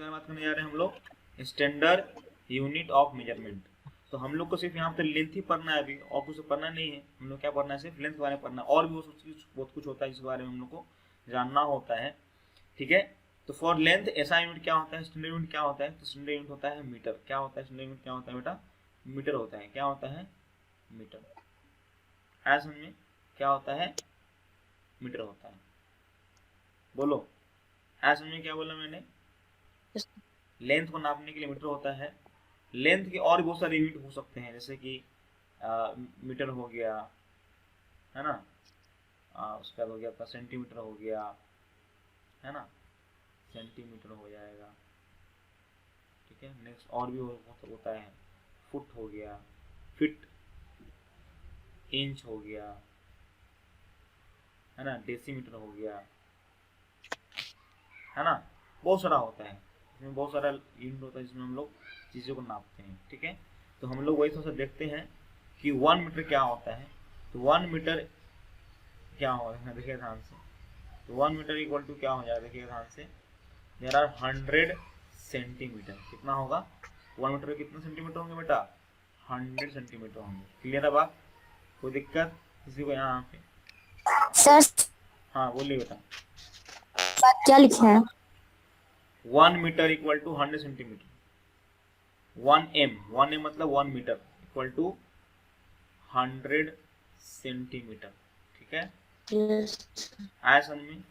किसके बारे में बात करने जा रहे हैं हम लोग? Standard unit of measurement. तो हम लोग को सिर्फ यहाँ पे लेंथ ही पढ़ना है अभी, और कुछ पढ़ना नहीं है। हम लोग क्या पढ़ना है? सिर्फ लेंथ के बारे में पढ़ना है, और भी बहुत कुछ होता है जिसके बारे में हम लोग को जानना होता है। ठीक है, तो फॉर लेंथ ऐसा यूनिट क्या होता है? स्टैंडर्ड यूनिट क्या होता है? तो स्टैंडर्ड यूनिट होता है मीटर। क्या होता है स्टैंडर्ड यूनिट? क्या होता है बेटा? मीटर होता है। क्या होता है? मीटर। ऐसा में क्या होता है? मीटर होता है। बोलो, ऐसा में क्या बोला मैंने? लेंथ को नापने के लिए मीटर होता है। लेंथ के और बहुत सारे यूनिट हो सकते हैं, जैसे कि मीटर हो गया, है ना, उसके बाद हो गया आपका सेंटीमीटर हो गया, है ना, सेंटीमीटर हो जाएगा। ठीक है, नेक्स्ट और भी होता है, फुट हो गया, फिट, इंच हो गया, है ना, डेसीमीटर हो गया, है ना, बहुत सारा होता है। इसमें बहुत सारा यूनिट होता है जिसमें हम लोग चीज़ों को नापते हैं। ठीक है, तो हम लोग वही थोड़ा सा देखते हैं कि 1 मीटर क्या होता है। तो 1 मीटर क्या होगा, देखिए ध्यान से। तो 1 मीटर इक्वल टू क्या हो जाएगा, देखिए ध्यान से। There are 100 centimetre. कितना होगा? 1 मीटर कितने सेंटीमीटर होंगे बेटा? 100 सेंटीमीटर होंगे। क्लियर है बात? कोई दिक्कत किसी को यहाँ पे? सर हाँ बोलिए बेटा। क्या लिखे हैं? 1 metre equal to 100 centimetre. 1 m मतलब 1 मीटर इक्वल टू 100 सेंटीमीटर। ठीक है, आया समझ में?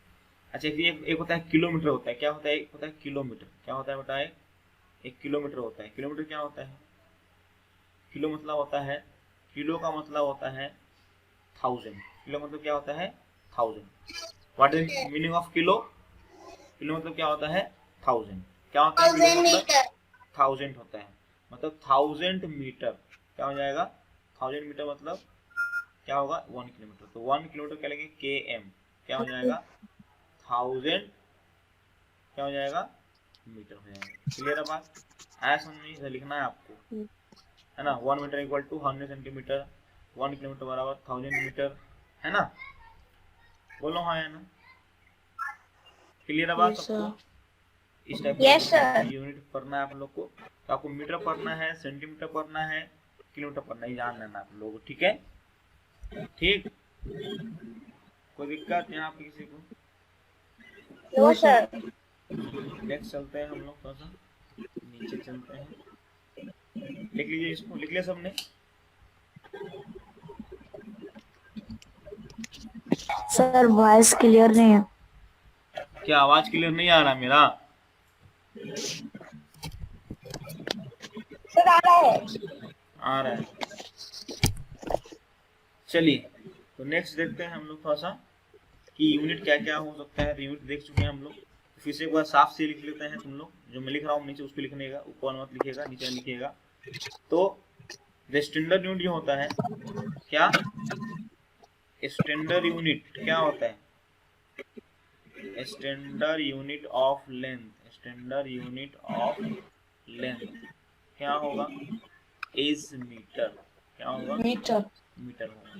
अच्छा, एक होता है किलोमीटर होता है। क्या होता है? एक होता है किलोमीटर। क्या होता है बेटा? एक किलोमीटर होता है। किलोमीटर क्या होता है? किलो मतलब होता है, किलो का मतलब होता है 1000। किलो मतलब क्या होता है? 1000। What is meaning of kilo? Kilo मतलब क्या होता है? 1000। क्या होता है किलो मतलब? 1000 होता है, मतलब 1000 मीटर। क्या हो जाएगा? 1000 मीटर मतलब क्या होगा? 1 किलोमीटर। तो 1 किलोमीटर क्या लेंगे? के एम। क्या हो जाएगा? 1000 क्या हो जाएगा? मीटर हो जाएगा। क्लियर है बात? ऐसा नहीं लिखना है आपको, है ना। 1 metre equal to 100 centimetre, 1 kilometre बराबर 1000 मीटर, है ना। बोलो हाँ या ना। क्लियर है बात सबको? इस टाइप का यूनिट पढ़ना है आप लोग को। तो आपको मीटर पढ़ना है, सेंटीमीटर पढ़ना है, किलोमीटर पढ़ना है, जान लेना आप लोगों को। ठीक है, ठीक। कोई दिक्कत यहाँ पे किसी को? No sir. नेक्स्ट चलते हैं हम लोग, थोड़ा सा नीचे चलते हैं। लिख लीजिए इसको, लिख लिया सबने? सर वॉइस क्लियर नहीं है। क्या आवाज क्लियर नहीं आ रहा मेरा? सर आ रहा है। आ रहा है। चलिए, तो नेक्स्ट देखते हैं हम लोग थोड़ा सा कि यूनिट क्या क्या हो सकता है। तो यूनिट देख चुके हैं हम लोग, फिर से एक बार साफ से लिख लेते हैं। तुम लोग जो मैं लिख रहा हूँ नीचे उसको लिखने का, ऊपर मत लिखिएगा, नीचे लिखिएगा। तो स्टैंडर्ड यूनिट जो होता है, क्या स्टैंडर्ड यूनिट क्या होता है? Standard unit of length. Standard unit of length क्या होगा? Is metre. क्या होगा? मीटर। मीटर होगा।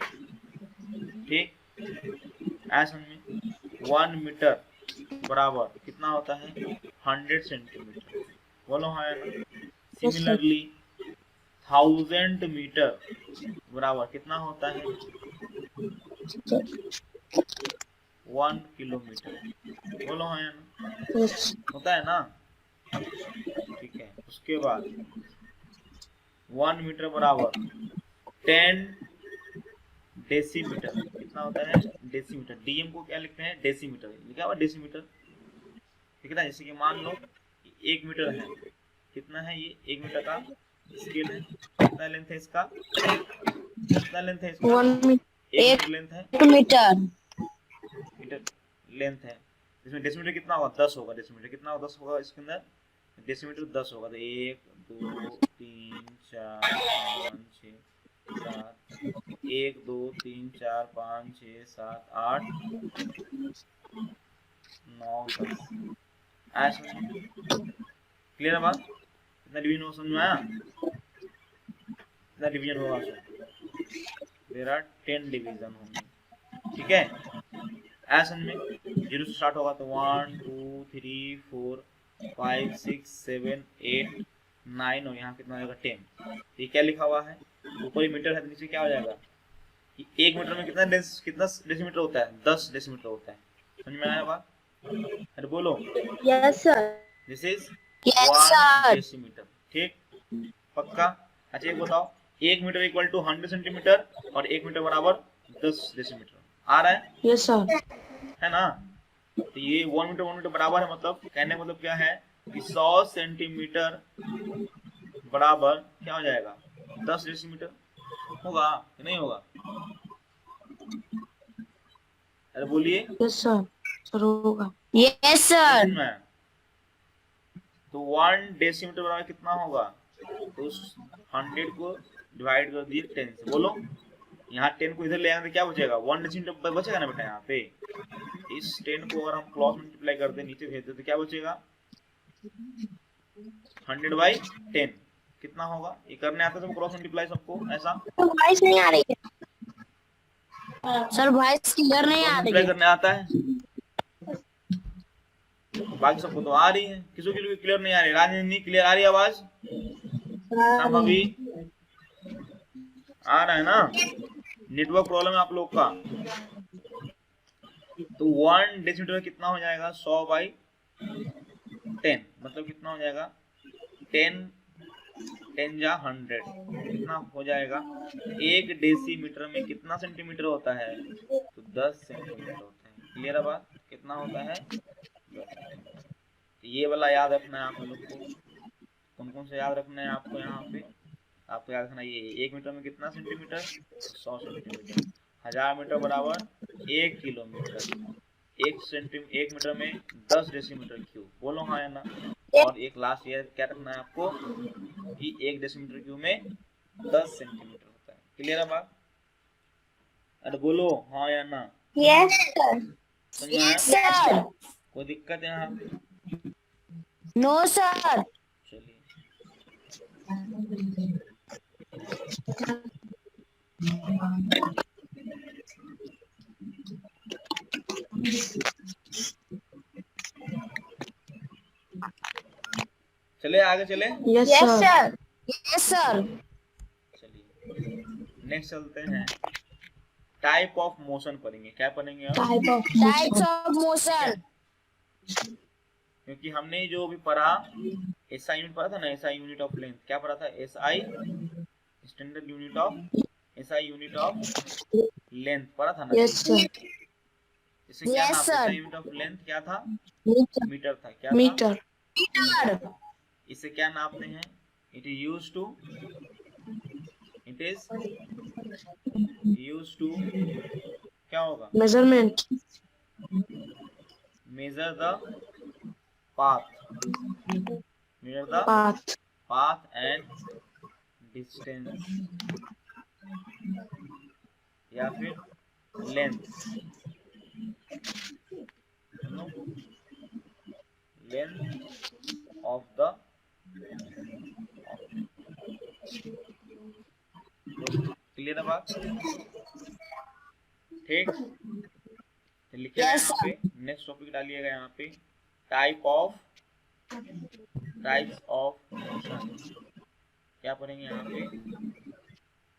ठीक, ऐसा में 1 मीटर बराबर कितना होता है? 100 सेंटीमीटर। बोलो हाँ या ना। सिमिलरली 1000 मीटर बराबर कितना होता है? 1 किलोमीटर। बोलो हाँ या ना। होता है ना? ठीक है, उसके बाद 1 मीटर बराबर 10 डेसीमीटर। कितना होता है? डेसीमीटर। डीएम को क्या लिखते हैं? डेसीमीटर। लिखा हुआ डेसीमीटर। ठीक है ना। जैसे कि मान लो 1 मीटर है, कितना है ये? 1 मीटर का स्केल है। कितना लेंथ है इसका? कितना लेंथ है इसका? 1 मीटर लेंथ है। मीटर। मीटर लेंथ है। इसमें डेसीमीटर कितना होगा? 10 होगा। डेसीमीटर कितना होगा? 10 होगा इसके अंदर। डेसीमीटर 10 होगा। तो 1 2 3 4 5 6 7, 1 2 3 4 5 6 7 8 9 10। आया समझ में? क्लियर है बात? कितना डिवीजन होगा समझ में आया? कितना डिवीजन होगा सो? देयर आर 10 डिवीजन होंगे। ठीक है, ऐसा में 0 से स्टार्ट होगा तो 1 2 3 4 5 6 7 8 9 और यहाँ कितना हो जाएगा 10। ये क्या लिखा हुआ है, ऊपर ही मीटर है तो नीचे क्या हो जाएगा कि 1 मीटर में कितना डेसीमीटर होता है, 10 डेसीमीटर होता है। समझ में आया बात? अरे बोलो। Yes sir. This is yes 1 sir. Decimetre. ठीक, पक्का? अच्छा एक बताओ, 1 मीटर इक्वल टू 100 सेंटीमीटर और 1 मीटर बराबर 10 डेसीमीटर आ रहा है? Yes sir. है ना? तो ये 1 मीटर बराबर है, मतलब कहने का मतलब क्या है कि 100 सेंटीमीटर बराबर क्या हो जाएगा, 10 डेसीमीटर होगा कि नहीं होगा? अरे बोलिए। Yes sir. सर होगा। यस समझ सर। में आया? तो 1 डेसीमीटर बराबर कितना होगा, तो उस 100 को डिवाइड कर दिए 10 से। बोलो, यहाँ 10 को इधर ले आने तो क्या बचेगा, 1 डेसीमीटर बचेगा ना बेटा। यहाँ पे इस 10 को अगर हम क्रॉस मल्टीप्लाई कर दे, नीचे भेज दे तो क्या बचेगा, 100/10 कितना होगा। ये करने आता है तुम क्रॉस मल्टीप्लाई सबको ऐसा? वॉइस नहीं आ रही है सर, वॉइस क्लियर नहीं क्रॉस आ रही मल्टीप्लाई है। करने आता है? बाकी सबको तो आ रही है, किसी के लिए क्लियर नहीं आ रही? राजनीति क्लियर आ रही है आवाज? संभवी आ रहा है ना? नेटवर्क प्रॉब्लम है आप लोग का। तो 1 डेसीमीटर में कितना हो जाएगा, 100/10 मतलब कितना हो जाएगा, 10 10 जा 100 कितना हो जाएगा। 1 डेसीमीटर में कितना सेंटीमीटर होता है, तो 10 सेंटीमीटर होता है। क्लियर है बात? कितना होता है, 10 सेंटीमीटर। तो ये वाला याद रखना है आप लोग को। कौन कौन से याद रखना है आपको, यहाँ पे आपको याद रखना ये 1 मीटर में कितना सेंटीमीटर, तो 100 सेंटीमीटर। 1000 मीटर बराबर 1 किलोमीटर। 1 मीटर में 10 डेसीमीटर क्यूब। बोलो हाँ या ना? और एक लास्ट ये क्या रखना है आपको कि 1 डेसीमीटर क्यूब में 10 सेंटीमीटर होता है। क्लियर है बात? अरे बोलो हाँ या ना? Yes sir. समझ में आया? सर। कोई दिक्कत है यहाँ पे? No sir. चलिए चले आगे चले। Yes sir. Yes sir. चलिए नेक्स्ट चलते हैं, टाइप ऑफ मोशन पढ़ेंगे। क्या पढ़ेंगे अब? टाइप्स ऑफ ठीक है, मोशन। क्योंकि हमने जो भी पढ़ा एसआई यूनिट पढ़ा था ना, एसआई यूनिट ऑफ लेंथ क्या पढ़ा था, SI standard unit of, SI unit of length पढ़ा था ना जी। Yes sir. इसे क्या यस नाम, SI sir. Unit of length क्या था, मीटर था। क्या था? मीटर। मीटर। मीटर। इसे क्या नापते हैं, it is use to, it is use to क्या होगा, measurement. Measure the path, measure the path. Path and distance, या फिर length, length of the clear है बात? ठीक, तो लिखिएगा यस यहाँ पे, सर। नेक्स्ट टॉपिक डालिएगा यहाँ पे, type of, types of motion. क्या पढ़ेंगे यहाँ पे,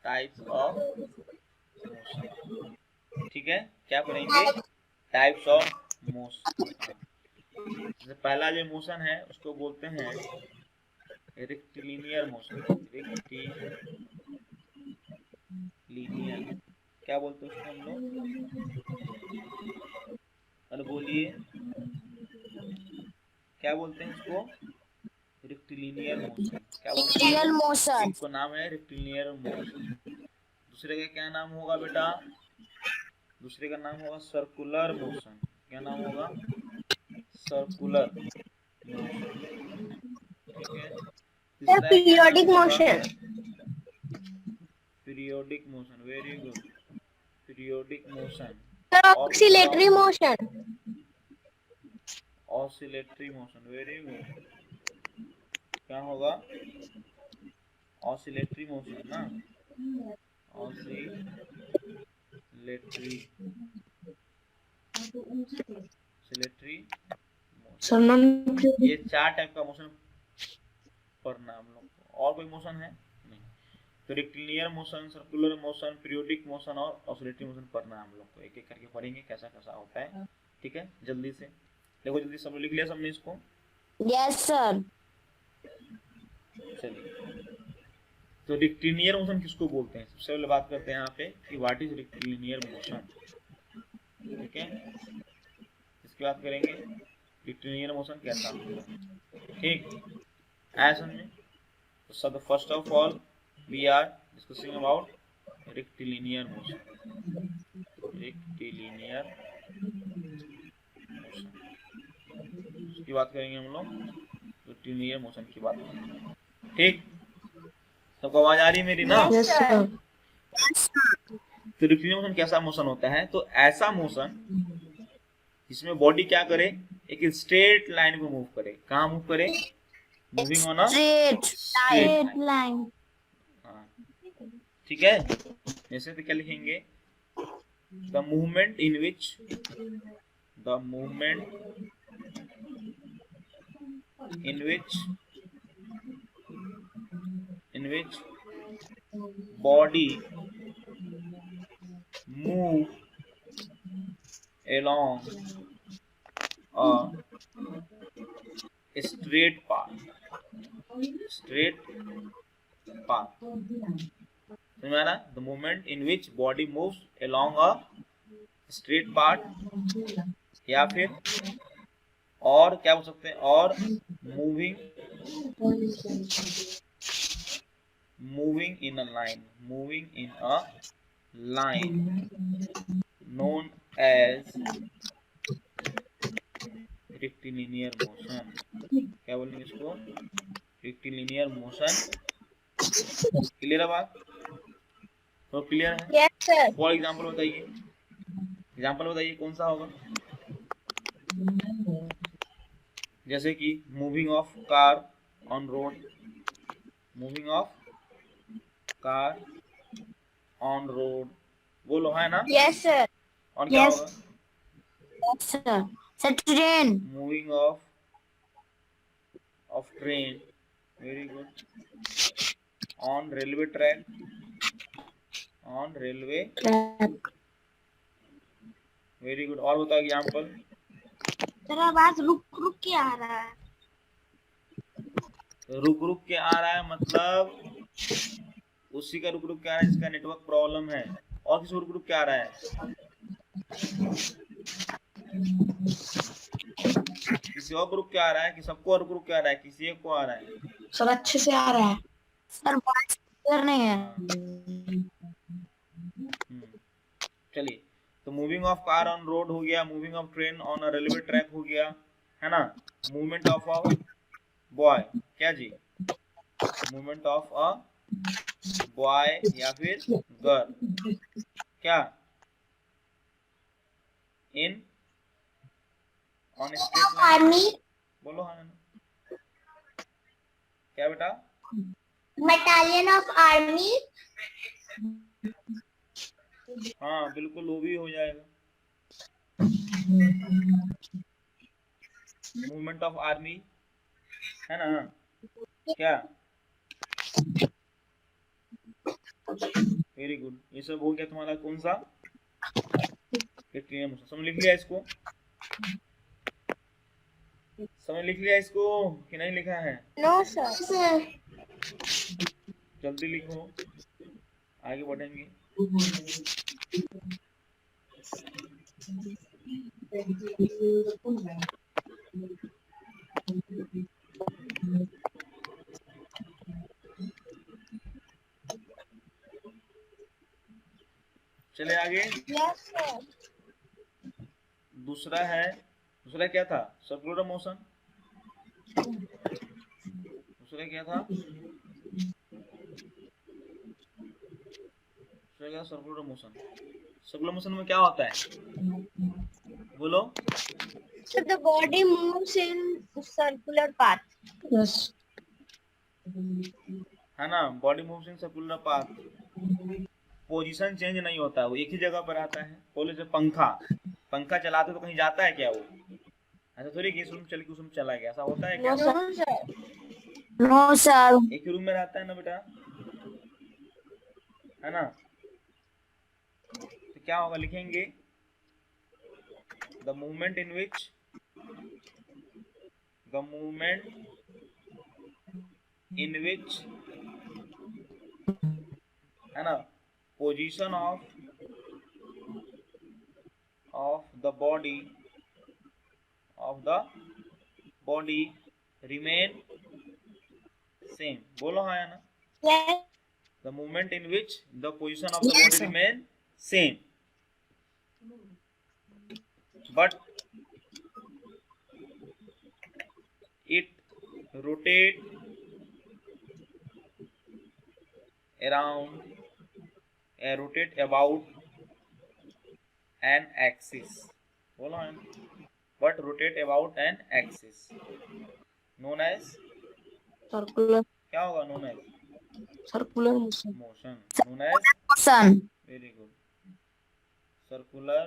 टाइप्स ऑफ मोशन। ठीक है, क्या पढ़ेंगे, टाइप्स ऑफ मोशन। जैसे पहला जो मोशन है उसको बोलते हैं रेक्टिलिनियर मोशन, रेक्टिलिनियर। क्या बोलते हैं उसको हम लोग, अरे बोलिए क्या बोलते हैं इसको, रेक्टिलिनियर मोशन। क्या बोलते हैं, रियल मोशन। एक को नाम है रेक्टिलिनियर मोशन, दूसरे का क्या नाम होगा बेटा, दूसरे का नाम होगा सर्कुलर मोशन। क्या नाम होगा, सर्कुलर मोशन। ठीक है, तीसरा है क्या नाम पीरियोडिक होगा, motion. Periodic motion. Very good, periodic motion. और कुछ बताओ, oscillatory motion. Oscillatory motion. Very good, क्या होगा, ऑसिलेटरी मोशन ना, ऑसिलेटरी, ऑसिलेटरी ये 4 टाइप का मोशन पढ़ना हम लोग को। और कोई मोशन है नहीं। तो rectilinear motion, circular motion, periodic motion और ऑसिलेटरी मोशन पढ़ना है हम लोग को। एक एक करके पढ़ेंगे कैसा कैसा होता है। ठीक है, जल्दी से देखो, जल्दी सब लिख लिया सबने इसको? Yes sir. चलिए, तो रेक्टिलिनियर मोशन किसको बोलते हैं? सबसे पहले बात करते हैं यहाँ पे कि व्हाट इज रेक्टिलिनियर मोशन। ठीक है, इसकी बात करेंगे रेक्टिलिनियर मोशन कैसा होता है। ठीक, आया समझ में? तो सब first of all we are discussing about rectilinear motion. Rectilinear motion की बात करेंगे हम लोग, रेक्टिलिनियर मोशन की बात करेंगे। ठीक, सबको आवाज आ रही है मेरी ना? Yes sir. तो रेक्टिलिनियर मोशन कैसा मोशन होता है? तो ऐसा मोशन जिसमें बॉडी क्या करे, एक स्ट्रेट लाइन को मूव करे। कहाँ मूव करे? Moving on a straight line. हाँ, ठीक है। जैसे तो क्या लिखेंगे? The movement in which body move along a straight path समझ में आ रहा? The movement in which body moves along a straight path, या फिर और क्या बोल सकते हैं, और moving in a line known as rectilinear motion. क्या बोलेंगे इसको? Rectilinear motion. क्लियर है बात? तो क्लियर है? Yes sir. फॉर एग्जाम्पल बताइए, कौन सा होगा? जैसे कि moving of car on road, बोलो, है ना? Yes sir. और क्या होगा? Yes sir. Sir train. Moving of train, very good. On railway track, very good. और बताओ एग्जाम्पल। सर आवाज रुक के आ रहा है। रुक के आ रहा है मतलब उसी का रुक के आ रहा है जिसका नेटवर्क प्रॉब्लम है। और किसी रुक के आ रहा है? किसी और रुक के आ रहा है कि सबको रुक के आ रहा है? किसी एक को आ रहा है? सर अच्छे से आ रहा है सर, वॉइस क्लियर नहीं है। चलिए, तो moving of car on road हो गया, moving of train on a railway track हो गया, है ना? मूवमेंट ऑफ अ बॉय, क्या जी? मूवमेंट ऑफ अ बॉय या फिर गर्ल, क्या? इन ऑन स्ट्रेट लाइन, बोलो। हाँ, क्या बेटा? Battalion of army. हाँ बिल्कुल, वो भी हो जाएगा। मूवमेंट ऑफ आर्मी, है ना? क्या? Very good. ये सब हो गया तुम्हारा कौन सा? समझ लिख लिया इसको? कि नहीं लिखा है? No sir. जल्दी लिखो, आगे बढ़ेंगे। चले आगे। दूसरा क्या था? Circular motion. दूसरा क्या था? Circular motion. सर्कुलर मोशन में क्या होता है? बोलो। So the body moves in circular path. Yes. है ना? Body moves in circular path. Position change नहीं होता है, वो एक ही जगह पर आता है। बोले जब पंखा चलाते तो कहीं जाता है क्या वो? ऐसा थोड़ी कि इस रूम चल के उस रूम चला गया, ऐसा होता है नो क्या? सर। No sir. एक ही रूम में रहता है ना बेटा, है ना? तो क्या होगा, लिखेंगे द मूवमेंट इन विच है ना, position of the body remain same. बोलो हाँ या ना? Yes the movement in which the position of the body sir. Remain same but it rotate rotate about an axis। बोलो है, but rotate about an axis known as, Circular क्या होगा known as? motion. motion। known as, Motion. very good, circular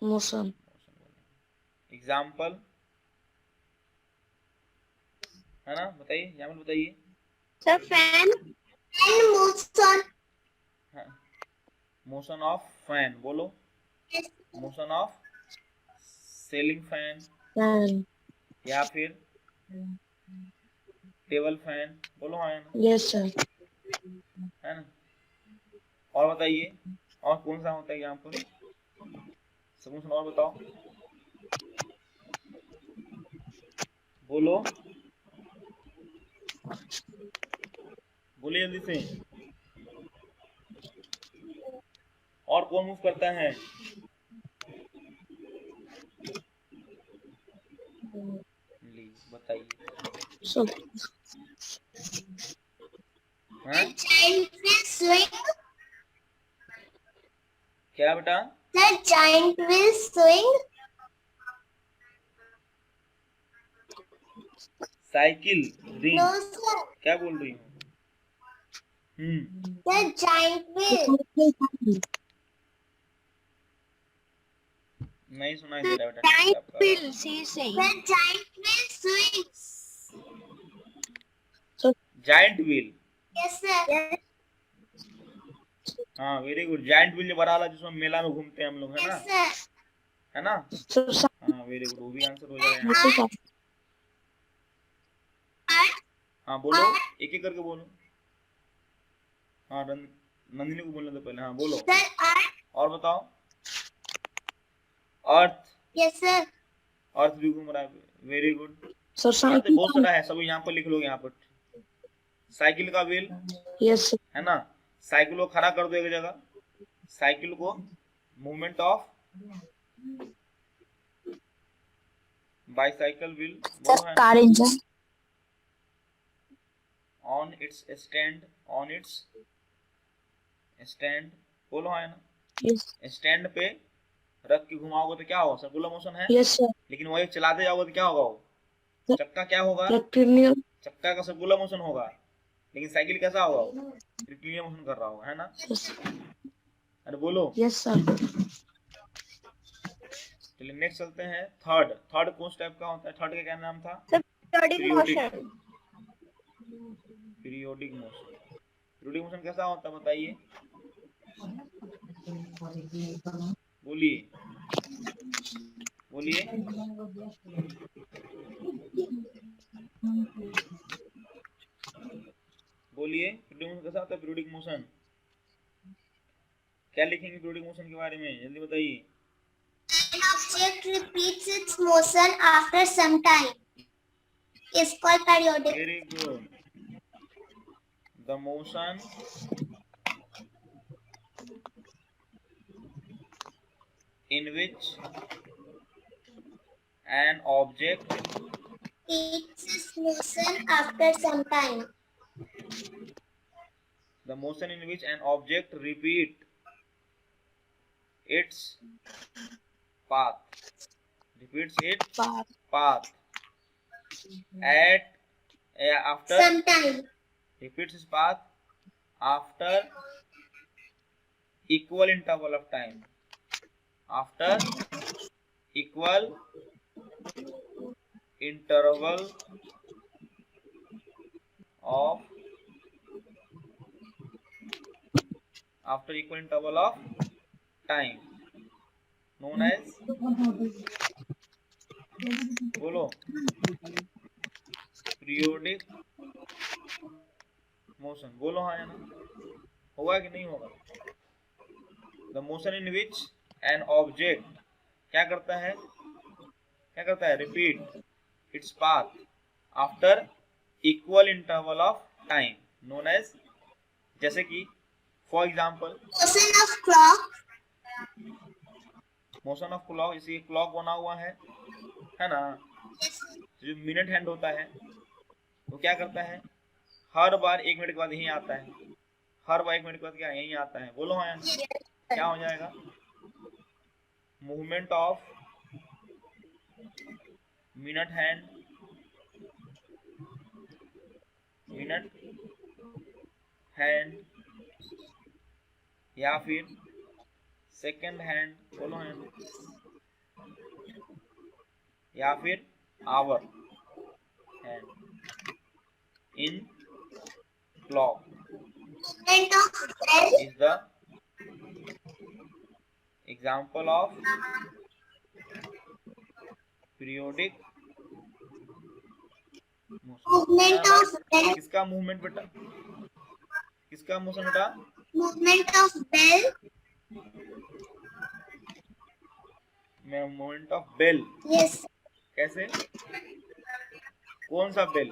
Motion. motion। Example है ना, बताइए, example बताइए। Sir fan and motion. Motion of fan, बोलो। Motion of ceiling fan Fan. या फिर table fan, बोलो हाँ या ना? Yes sir. है ना? और बताइए, और कौन सा होता है एग्जाम्पल, सब और बताओ, बोलो, बोलिए जल्दी से। और कौन मूव करता है? ली बताइए। So हाँ giant will swing। क्या बेटा? The giant will swing। Cycle ring, No sir। क्या बोल रही हूँ? The giant will। नहीं सुनाई दे रहा बेटा, Giant आपका। will, she is saying। The giant will swing। Giant wheel, Yes sir। Yes हाँ वेरी गुड, जाइंट व्हील बड़ा वाला जिसमें मेला में घूमते हैं हम लोग, है ना? sir। है ना? sir. हाँ वेरी गुड, वो भी आंसर हो जाएगा यहाँ। हाँ बोलो, एक एक करके बोलो। हाँ नंदिनी को बोलने दो पहले, हाँ बोलो। Sir earth। और बताओ। अर्थ, Yes sir। अर्थ भी घूम रहा है, वेरी गुड। Sir अर्थ cycle. बहुत सारा है, सब यहाँ पर लिख लो, यहाँ पर। साइकिल का व्हील, Yes sir. है ना? साइकिल को खड़ा कर दो एक जगह, साइकिल को movement of bicycle wheel, Sir बोलो है। car engine. On it's stand, बोलो है ना? Yes. स्टैंड पे रख के घुमाओगे तो क्या होगा, सर्कुलर मोशन है। Yes sir. लेकिन वही चलाते जाओगे तो क्या होगा, वो चक्का क्या होगा, Rectilinear. चक्का का सर्कुलर मोशन होगा। लेकिन साइकिल कैसा होगा, रेक्टिलिनियर मोशन कर रहा होगा, है ना? Yes. अरे बोलो। Yes sir. चलिए नेक्स्ट चलते हैं। थर्ड कौन टाइप का होता है? थर्ड का क्या नाम था? Periodic motion। पीरियोडिक मोशन कैसा होता है बताइए, बोलिए बोलिए। बोलिए पीरियोडिक मोशन कैसा होता है? पीरियोडिक मोशन क्या लिखेंगे पीरियोडिक मोशन के बारे में, जल्दी बताइए। An object repeats its motion after some time is called periodic। Very good, the motion in which an object Repeats its motion after some time। the motion in which an object repeat its path at after Some time। repeats its path after equal interval of time, after equal interval of after equal interval of time known as, बोलो, periodic motion। बोलो हाँ या ना, होगा कि नहीं होगा? The motion in which an object क्या करता है, repeat its path after equal interval of time known as, जैसे कि for example Motion of clock. Motion of clock, इसी क्लॉक बना हुआ है ना, Yes. जो मिनट हैंड होता है वो क्या करता है, हर बार 1 मिनट के बाद यहीं आता है, हर बार 1 मिनट के बाद क्या यहीं आता है, बोलो हाँ या ना? Yes. क्या हो जाएगा, movement of minute hand, minute hand या फिर सेकंड हैंड, बोलो है ना, या फिर hour hand in clock Movement of bell. is the example of periodic motion। Movement of bell. किसका मूवमेंट बेटा, किसका मोशन बेटा, Movement of bell. Movement of bell. Yes. कैसे, कौन सा बेल,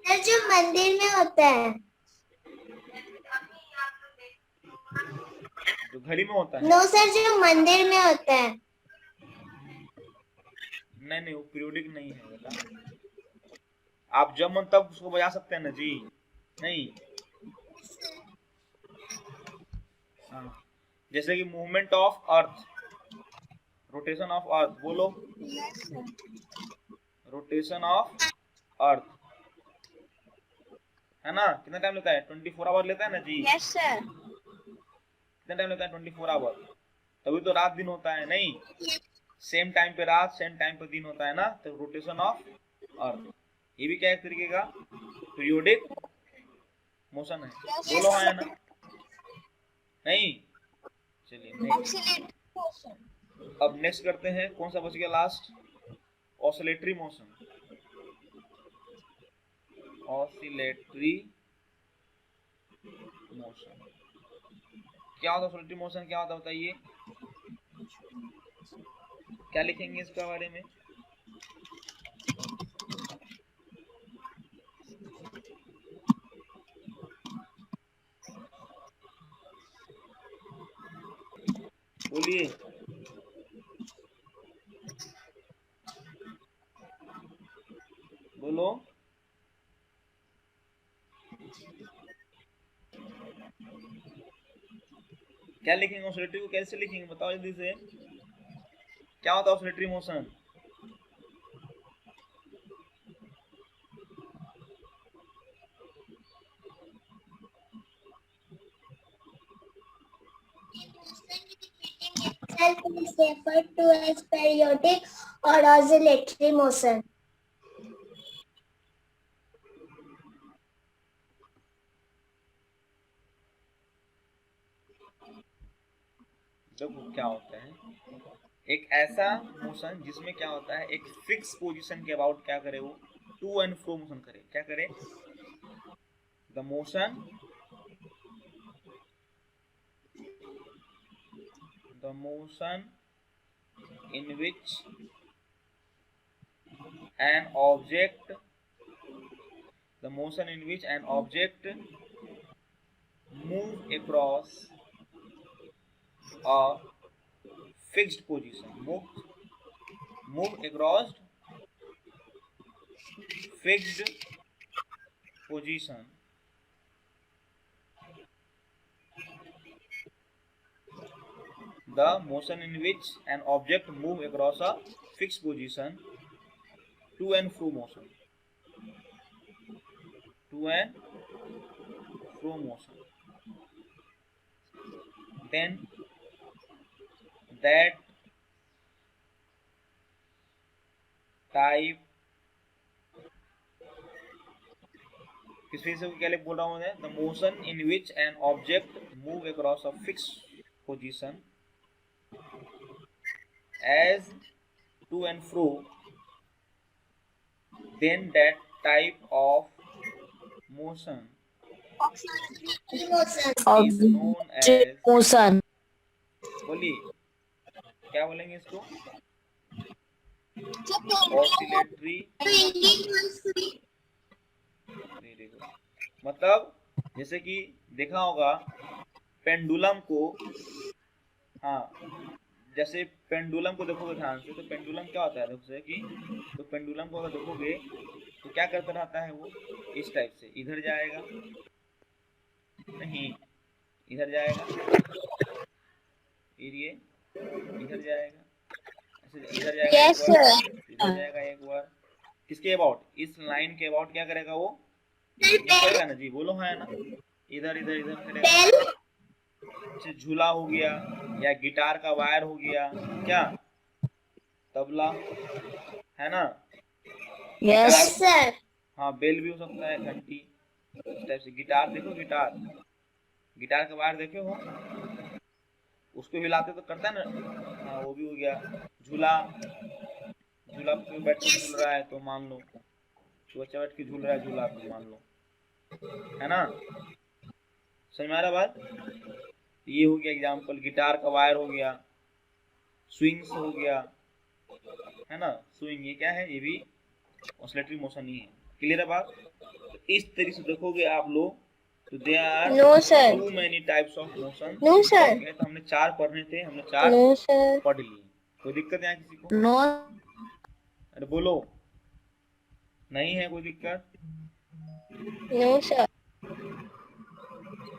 सर जो मंदिर में होता है। जो घड़ी में होता है? नो सर जो मंदिर में होता है। नहीं वो पीरियोडिक नहीं है बेटा, आप जब मन तब उसको बजा सकते हैं ना जी, नहीं। हाँ, जैसे कि movement of earth, rotation of earth, बोलो, रोटेशन ऑफ अर्थ है ना, कितना टाइम लेता है, 24 आवर लेता है ना जी। Yes sir. कितना टाइम लेता है, 24 आवर, तभी तो रात दिन होता है, नहीं, सेम टाइम पे रात सेम टाइम पे दिन होता है ना, तो रोटेशन ऑफ अर्थ, ये भी क्या एक तरीके का पीरियोडिक मोशन है, बोलो हाँ या ना, नहीं। चलिए नेक्स्ट, अब नेक्स्ट करते हैं, कौन सा बच गया last, oscillatory motion. Oscillatory motion क्या होता है, ऑसिलेटरी मोशन क्या होता है बताइए, क्या लिखेंगे इसके बारे में, बोलिए, बोलो, क्या लिखेंगे, ऑसिलेटरी को कैसे लिखेंगे बताओ जल्दी से, क्या होता है oscillatory motion, Itself is referred to as periodic or oscillatory motion. देखो क्या होता है, एक ऐसा मोशन जिसमें क्या होता है, एक फिक्स पोजीशन के अबाउट क्या करे वो, टू एंड फ्रो मोशन करे, क्या करे, the motion, the motion in which an object, the motion in which an object move across a fixed position, move across fixed position, the motion in which an object move across a fixed position, to and fro motion, to and fro motion, then that type, किस फिर से क्या बोल रहा हूँ मैं, the motion in which an object move across a fix position as to and fro, then that type of motion motion. is known as, motion बोलिए क्या बोलेंगे इसको, ऑसिलेटरी, वेरी गुड। मतलब जैसे कि देखा होगा पेंडुलम को, हाँ जैसे पेंडुलम को देखोगे ध्यान से, तो पेंडुलम क्या होता है जैसे कि, तो पेंडुलम को अगर देखोगे तो क्या करता रहता है वो, इस टाइप से इधर जाएगा, नहीं इधर जाएगा, फिर ये इधर जाएगा, ऐसे इधर जाएगा Yes, एक बार, sir. इधर जाएगा एक बार, किसके अबाउट, इस लाइन के अबाउट क्या करेगा वो, ये करेगा ना जी, बोलो है ना, इधर इधर इधर करेगा। जैसे झूला हो गया या गिटार का वायर हो गया, क्या तबला है ना, Yes. Yes, sir. हाँ बेल भी हो सकता है, घंटी, इस टाइप से। गिटार देखो, गिटार, गिटार का वायर देखे हो, उसको हिलाते तो करता है ना, हाँ वो भी हो गया। झूला, झूला पे बैठ के झूल रहा है तो मान लो, तो बच्चा बैठ के झूल रहा है झूला पे मान लो, है ना, समझ में आ रहा बात। ये हो गया एग्जाम्पल, गिटार का वायर हो गया, स्विंग्स हो गया, है ना, स्विंग ये क्या है, ये भी ऑसिलेटरी मोशन ही है। क्लियर है बात। तो इस तरीके से देखोगे आप लोग तो they are No, sir. Too many types of motion. No, sir. तो हमने 4 पढ़ने थे, हमने 4 No, sir. पढ़ लिए। कोई दिक्कत है किसी को? No. अरे बोलो, नहीं है कोई दिक्कत? No, sir.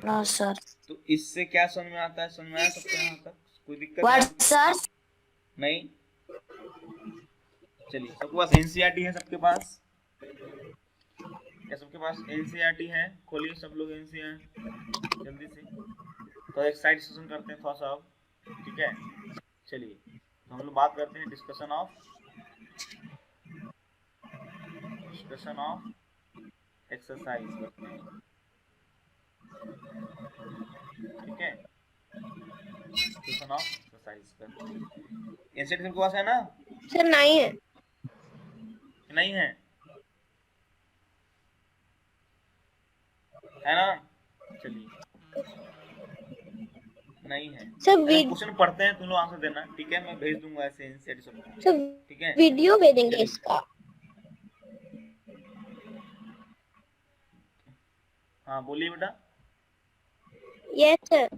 No, sir. तो इससे क्या समझ में आता है, समझ में आया सबको यहाँ तक? कोई दिक्कत What, sir? नहीं? चलिए, सबके पास एनसीईआरटी है, सबके पास क्या, सबके पास एनसीईआरटी है? खोलिए सब लोग एनसीईआरटी जल्दी से। तो एक साइड सेशन करते हैं थोड़ा सा अब, ठीक है। चलिए तो हम लोग बात करते हैं डिस्कशन ऑफ एक्सरसाइज करते हैं, ठीक है। डिस्कशन ऑफ एक्सरसाइज करते हैं। एनसीईआरटी सबके पास है ना? Sir, नहीं है. नहीं है, है ना? चलिए, नहीं है। Sir, क्वेश्चन पढ़ते हैं, तुम लोग आंसर देना, ठीक है। मैं भेज दूंगा ऐसे एनसीईआरटी सबको, sir, ठीक है। वीडियो भेजेंगे इसका. हाँ बोलिए बेटा। Yes, sir.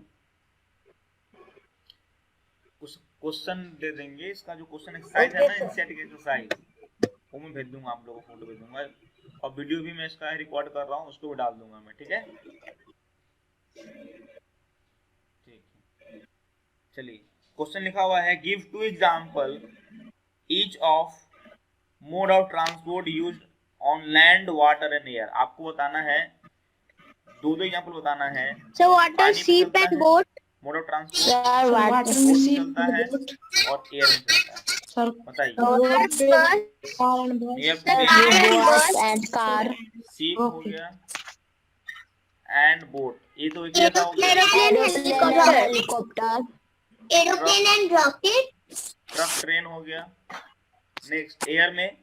कुछ क्वेश्चन दे देंगे, इसका जो क्वेश्चन एक्सरसाइज है ना, एनसीईआरटी की एक्सरसाइज, वो मैं भेज दूंगा आप लोगों को, फोटो भेज दूंगा, और वीडियो भी मैं इसका रिकॉर्ड कर रहा हूँ, उसको भी डाल दूंगा मैं, ठीक है। ठीक है, चलिए क्वेश्चन लिखा हुआ है, give 2 example each of mode of transport used on land, water and air. आपको बताना है, 2 एग्जांपल बताना है। Sir, water, ship and boat. Mode of transport Sir, water, चलता है और एयर में चलता है, Sir, बताइए। bus, airplane, bus and car. Ship हो गया एंड बोट, ये तो एक ही जैसा हो गया। Aeroplane, helicopter. Aeroplane and rocket. Truck, train हो गया। नेक्स्ट, एयर में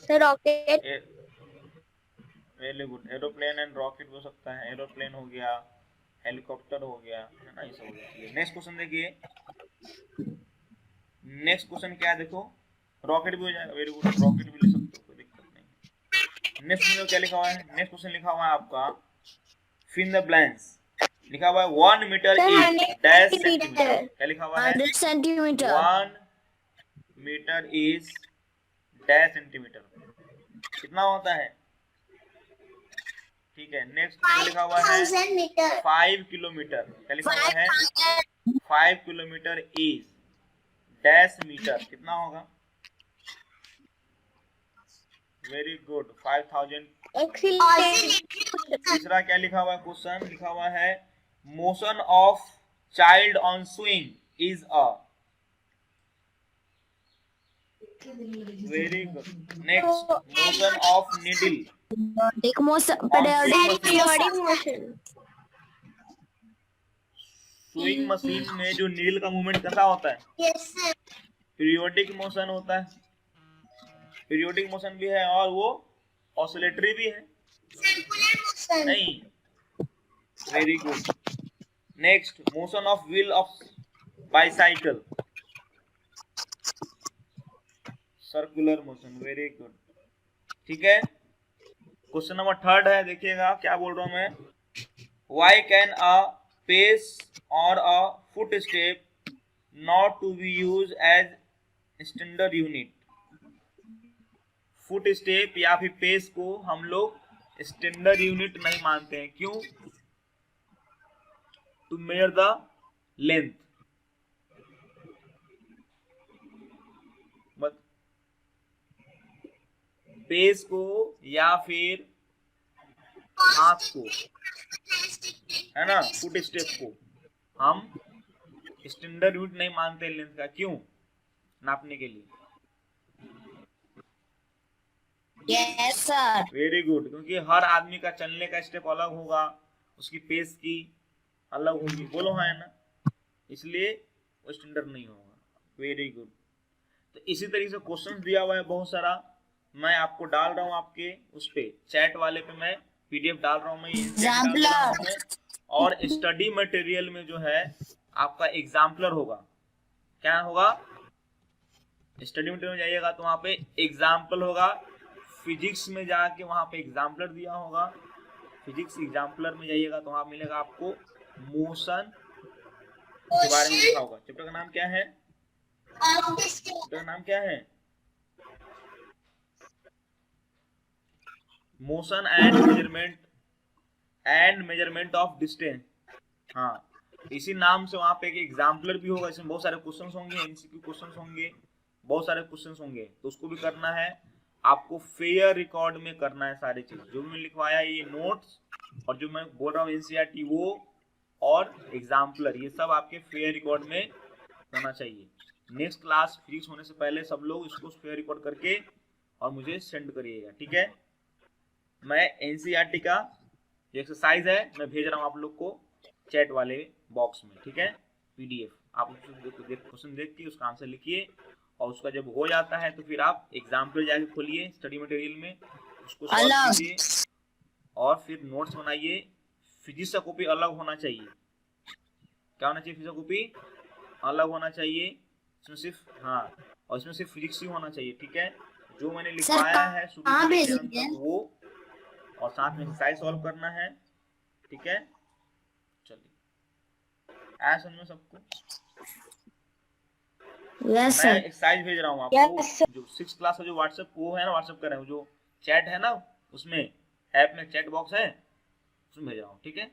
Sir, rocket. Very good, aeroplane and rocket हो सकता है, एरोप्लेन हो गया, हेलीकॉप्टर हो गया, है ना, ये सब हो गया। नेक्स्ट क्वेश्चन देखिए, नेक्स्ट क्वेश्चन क्या है देखो, रॉकेट भी हो जाएगा, वेरी गुड, रॉकेट भी ले सकते हो, कोई दिक्कत नहीं। नेक्स्ट क्वेश्चन क्या लिखा हुआ है, नेक्स्ट क्वेश्चन लिखा हुआ है आपका, फिल द ब्लैंक्स, लिखा हुआ है 1 मीटर इज डैश सेंटीमीटर। क्या लिखा हुआ है? 100 centimeter. 1 metre is dash centimetre, कितना होता है? ठीक है। नेक्स्ट लिखा हुआ है 5,000 meter. 5 किलोमीटर। क्या लिखा हुआ है? 5 किलोमीटर इज डैश मीटर, कितना होगा? Very good, 5000। तीसरा क्या लिखा हुआ है क्वेश्चन, लिखा हुआ है motion of child on swing is a, very good. Next, motion of needle. Periodic motion. Sewing machine में जो नीडल का मूवमेंट कैसा होता है? Yes, sir. पीरियोडिक मोशन होता है। पीरियोडिक मोशन भी है और वो ऑसिलेटरी भी है। Circular motion. नहीं, very good. Next, motion of wheel of bicycle. Circular motion, very good. ठीक है, क्वेश्चन नंबर 3 है, देखिएगा क्या बोल रहा हूं मैं। वाई कैन अ पेस और a foot step not to be use as standard unit? Foot step या फिर पेस को हम लोग स्टैंडर्ड यूनिट नहीं मानते हैं, क्यों? To measure the length. Pace को या फिर हाथ को, है ना, फुट स्टेप को हम स्टैंडर्ड यूनिट नहीं मानते लेंथ का, क्यों? नापने के लिए। Yes, sir. वेरी गुड, क्योंकि हर आदमी का चलने का स्टेप अलग होगा, उसकी पेस की अलग होगी, बोलो हाँ, है ना, इसलिए वो स्टैंडर्ड नहीं होगा। Very good. तो इसी तरीके से क्वेश्चन दिया हुआ है बहुत सारा, मैं आपको डाल रहा हूँ आपके उस पे चैट वाले पे, मैं पीडीएफ डाल रहा हूँ मैं, और स्टडी मटेरियल में जो है आपका एग्जाम्पलर होगा। क्या होगा? स्टडी मटेरियल में जाइएगा तो वहां पे एग्जाम्पल होगा। फिजिक्स में जाके वहां पे एग्जाम्पलर दिया होगा। फिजिक्स एग्जाम्पलर में जाइएगा तो वहां मिलेगा आपको मोशन के बारे में लिखा होगा। चैप्टर का नाम क्या है? चैप्टर का नाम क्या है? Motion and measurement of distance. हाँ, इसी नाम से वहां पे एक एग्जाम्पलर भी होगा, इसमें बहुत सारे क्वेश्चंस होंगे, एमसीक्यू क्वेश्चंस होंगे, बहुत सारे क्वेश्चंस होंगे, तो उसको भी करना है आपको। फेयर रिकॉर्ड में करना है सारी चीज, जो भी मैं लिखवाया ये नोट्स और जो मैं बोल रहा हूँ एनसीईआरटी वो और एग्जाम्पलर, ये सब आपके फेयर रिकॉर्ड में करना चाहिए। नेक्स्ट क्लास फिजिक्स होने से पहले सब लोग इसको फेयर रिकॉर्ड करके और मुझे सेंड करिएगा, ठीक है? मैं एनसीईआरटी का जो एक्सरसाइज है मैं भेज रहा हूँ आप लोग को चैट वाले बॉक्स में, ठीक है? पीडीएफ आप क्वेश्चन देख के उसका आंसर लिखिए, और उसका जब हो जाता है तो फिर आप एग्जाम्पल जाके खोलिए स्टडी मटेरियल में, उसको सॉल्व कीजिए और फिर नोट्स बनाइए। फिजिक्स का कॉपी अलग होना चाहिए। क्या होना चाहिए? फिजिक्स का कॉपी अलग होना चाहिए, इसमें सिर्फ, हाँ, और इसमें सिर्फ फिजिक्स ही होना चाहिए, ठीक है? जो मैंने लिखवाया है वो, और साथ में एक्सरसाइज सॉल्व करना है, ठीक है? चलिए, आया समझ में सबको? Yes, sir. मैं एक्सरसाइज भेज रहा हूँ आपको, जो 6 क्लास का जो व्हाट्सएप वो है ना, व्हाट्सएप कर रहे हो, जो चैट है ना, उसमें ऐप में चैट बॉक्स है, उसमें भेज रहा हूँ, ठीक है?